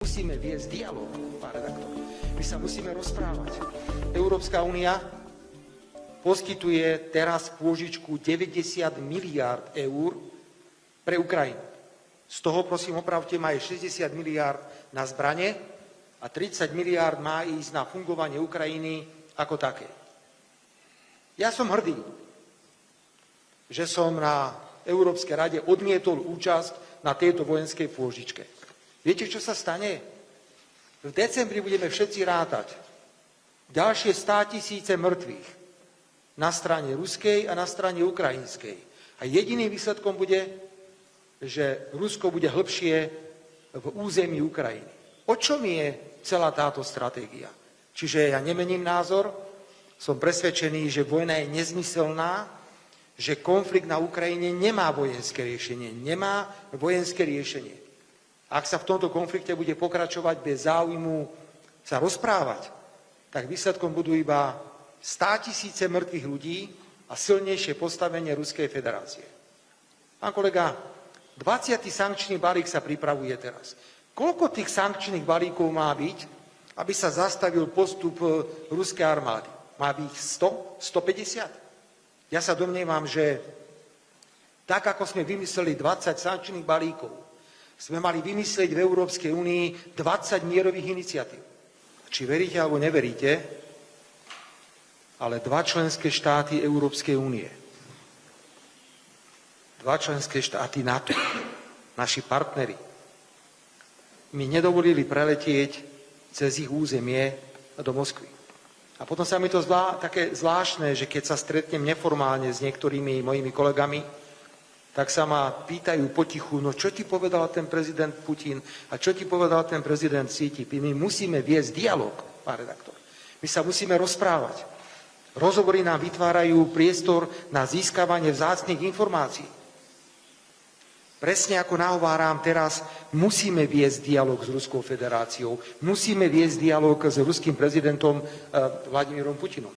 Musíme viesť dialog, pán redaktor. My sa musíme rozprávať. Európska únia poskytuje teraz pôžičku 90 miliárd eur pre Ukrajinu. Z toho, prosím, opravte ma, je 60 miliárd na zbrane a 30 miliárd má ísť na fungovanie Ukrajiny ako také. Ja som hrdý, že som na Európskej rade odmietol účasť na tejto vojenskej pôžičke. Viete, čo sa stane? V decembri budeme všetci rátať ďalšie 100 000 mŕtvych na strane ruskej a na strane ukrajinskej. A jediným výsledkom bude, že Rusko bude hlbšie v území Ukrajiny. O čom je celá táto stratégia? Čiže ja nemením názor, som presvedčený, že vojna je nezmyselná, že konflikt na Ukrajine nemá vojenské riešenie. Nemá vojenské riešenie. Ak sa v tomto konflikte bude pokračovať bez záujmu sa rozprávať, tak výsledkom budú iba 100 000 mŕtvych ľudí a silnejšie postavenie Ruskej federácie. Pán kolega, 20. sankčný balík sa pripravuje teraz. Koľko tých sankčných balíkov má byť, aby sa zastavil postup ruskej armády? Má byť 100? 150? Ja sa domnievam, že tak, ako sme vymysleli 20 sankčných balíkov, sme mali vymyslieť v Európskej únii 20 mierových iniciatív. Či veríte alebo neveríte, ale 2 členské štáty Európskej únie, 2 členské štáty NATO, naši partneri, mi nedovolili preletieť cez ich územie do Moskvy. A potom sa mi to zdá také zvláštne, že keď sa stretnem neformálne s niektorými mojimi kolegami, tak sa ma pýtajú potichu, no čo ti povedal ten prezident Putin a čo ti povedal ten prezident Xi Jinping. My musíme viesť dialog, pán redaktor. My sa musíme rozprávať. Rozhovory nám vytvárajú priestor na získavanie vzácnych informácií. Presne ako nahováram teraz, musíme viesť dialog s Ruskou federáciou, musíme viesť dialog s ruským prezidentom Vladimírom Putinom.